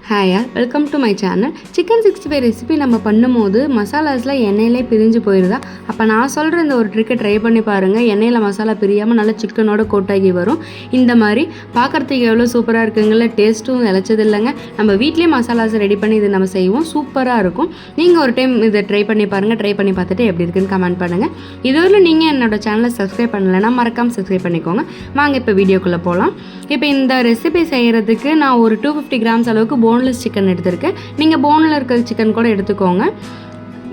Hi welcome to my channel. Chicken 65 recipe நம்ம பண்ணும்போது மசாலாஸ்லாம் எண்ணெயிலே பிரிஞ்சு போயிடுதா? அப்போ நான் சொல்கிற இந்த ஒரு ட்ரிக்கை ட்ரை பண்ணி பாருங்கள். எண்ணெயில் மசாலா பிரியாமல் நல்லா சிக்கனோட கோட்டாகி வரும். இந்த மாதிரி பார்க்குறதுக்கு எவ்வளோ சூப்பராக இருக்குங்கள, டேஸ்ட்டும் இழைச்சது இல்லைங்க. நம்ம வீட்லேயே மசாலாஸ் ரெடி பண்ணி இது நம்ம செய்வோம், சூப்பராக இருக்கும். நீங்கள் ஒரு டைம் இதை ட்ரை பண்ணி பாருங்கள். ட்ரை பண்ணி பார்த்துட்டு எப்படி இருக்குன்னு கமெண்ட் பண்ணுங்கள். இதுவரை நீங்கள் என்னோடய சேனலை சப்ஸ்கிரைப் பண்ணலைன்னா மறக்காமல் சப்ஸ்கிரைப் பண்ணிக்கோங்க. வாங்க இப்போ வீடியோக்குள்ளே போகலாம். இப்போ இந்த ரெசிபி செய்கிறதுக்கு நான் ஒரு 250 கிராம்ஸ் அளவுக்கு போன்லெஸ் சிக்கன் எடுத்திருக்கேன். நீங்கள் போனில் இருக்கிற சிக்கன் கூட எடுத்துக்கோங்க.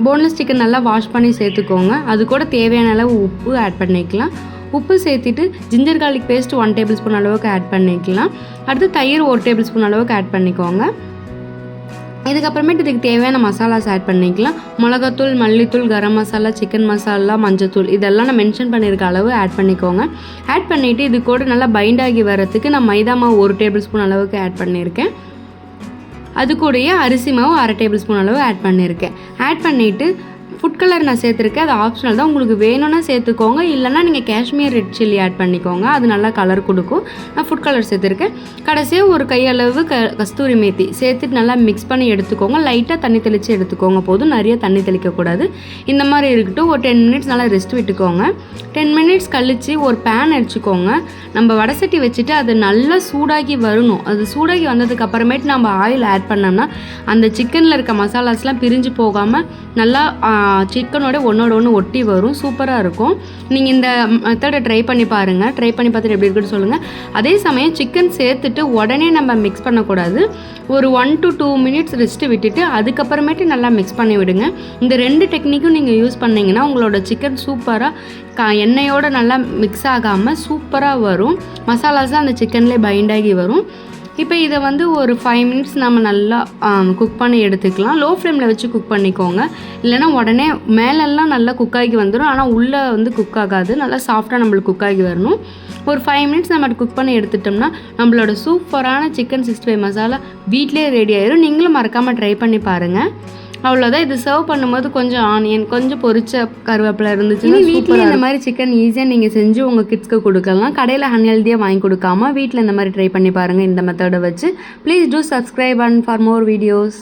போன்லெஸ் சிக்கன் நல்லா வாஷ் பண்ணி சேர்த்துக்கோங்க. அது கூட தேவையான அளவு உப்பு ஆட் பண்ணிக்கலாம். உப்பு சேர்த்துட்டு ginger garlic paste 1 tablespoon அளவுக்கு ஆட் பண்ணிக்கலாம். அடுத்து தயிர் 1 டேபிள் ஸ்பூன் அளவுக்கு ஆட் பண்ணிக்கோங்க. இதுக்கப்புறமேட்டு இதுக்கு தேவையான மசாலாஸ் ஆட் பண்ணிக்கலாம். மிளகாத்தூள், மல்லித்தூள், கரம் மசாலா, சிக்கன் மசாலா, மஞ்சத்தூள் இதெல்லாம் நான் மென்ஷன் பண்ணியிருக்க அளவு ஆட் பண்ணிக்கோங்க. ஆட் பண்ணிவிட்டு இது கூட நல்லா பைண்ட் ஆகி வரத்துக்கு நான் மைதா மாவு 1 டேபிள் ஸ்பூன் அளவுக்கு ஆட் பண்ணியிருக்கேன். அது கூடயே அரிசி மாவு 1/2 டேபிள் ஸ்பூன் அளவு ஆட் பண்ணியிருக்கேன். ஆட் பண்ணிவிட்டு ஃபுட் கலர் நான் சேர்த்துருக்கேன். அது ஆப்ஷனல் தான், உங்களுக்கு வேணும்னா சேர்த்துக்கோங்க. இல்லைனா நீங்கள் காஷ்மீர் ரெட் சில்லி ஆட் பண்ணிக்கோங்க, அது நல்லா கலர் கொடுக்கும். நான் ஃபுட் கலர் சேர்த்துருக்கேன். கடைசியாக ஒரு கையளவு கஸ்தூரி மேத்தி சேர்த்துட்டு நல்லா மிக்ஸ் பண்ணி எடுத்துக்கோங்க. லைட்டாக தண்ணி தெளித்து எடுத்துக்கோங்க போதும், நிறைய தண்ணி தெளிக்கக்கூடாது. இந்த மாதிரி இருக்கட்டும். ஒரு 10 மினிட்ஸ் நல்லா ரெஸ்ட் விட்டுக்கோங்க. 10 மினிட்ஸ் கழித்து ஒரு பேன் அடிச்சுக்கோங்க. நம்ம வடசட்டி வச்சுட்டு அது நல்லா சூடாகி வரணும். அது சூடாகி வந்ததுக்கு அப்புறமேட்டு நம்ம ஆயில் ஆட் பண்ணோம்னா அந்த சிக்கனில் இருக்க மசாலாஸ்லாம் பிரிஞ்சு போகாமல் நல்லா சிக்கனோட ஒன்றோட ஒன்று ஒட்டி வரும். சூப்பராக இருக்கும். நீங்கள் இந்த மெத்தடை ட்ரை பண்ணி பாருங்கள். ட்ரை பண்ணி பார்த்துட்டு எப்படி இருக்குன்னு சொல்லுங்கள். அதே சமயம் சிக்கன் சேர்த்துட்டு உடனே நம்ம மிக்ஸ் பண்ணக்கூடாது. ஒரு 1 to 2 மினிட்ஸ் ரெஸ்ட்டு விட்டுட்டு அதுக்கப்புறமேட்டு நல்லா மிக்ஸ் பண்ணி விடுங்க. இந்த 2 டெக்னிக்கும் நீங்கள் யூஸ் பண்ணிங்கன்னா உங்களோட சிக்கன் சூப்பராக எண்ணெயோடு நல்லா மிக்ஸ் ஆகாமல் சூப்பராக வரும். மசாலாஸ்லாம் அந்த சிக்கன்லேயே பைண்ட் ஆகி வரும். இப்போ இதை ஒரு 5 மினிட்ஸ் நம்ம நல்லா குக் பண்ணி எடுத்துக்கலாம். லோ ஃப்ளேமில் வச்சு குக் பண்ணிக்கோங்க. இல்லைனா உடனே மேலெல்லாம் நல்லா குக் ஆகி வந்துடும், ஆனால் உள்ளே குக் ஆகாது. நல்லா சாஃப்டாக நம்மளுக்கு குக் ஆகி வரணும். ஒரு 5 மினிட்ஸ் நம்ம குக் பண்ணி எடுத்துட்டோம்னா நம்மளோட சூப்பரான சிக்கன் 65 மசாலா வீட்டிலே ரெடி ஆயிடும். நீங்களும் மறக்காமல் ட்ரை பண்ணி பாருங்கள். அவ்வளோதான். இது சர்வ் பண்ணும்போது கொஞ்சம் ஆனியன், கொஞ்சம் பொரிச்ச கருவேப்பிலை இருந்துச்சுன்னா வீட்டில் இந்த மாதிரி சிக்கன் ஈஸியாக நீங்கள் செஞ்சு உங்கள் கிட்ஸ்க்கு கொடுக்கலாம். கடையில் அன்ஹெல்தியாக வாங்கி கொடுக்காம வீட்டில் இந்த மாதிரி ட்ரை பண்ணி பாருங்கள் இந்த மெத்தடை வச்சு. Please do subscribe and for more videos.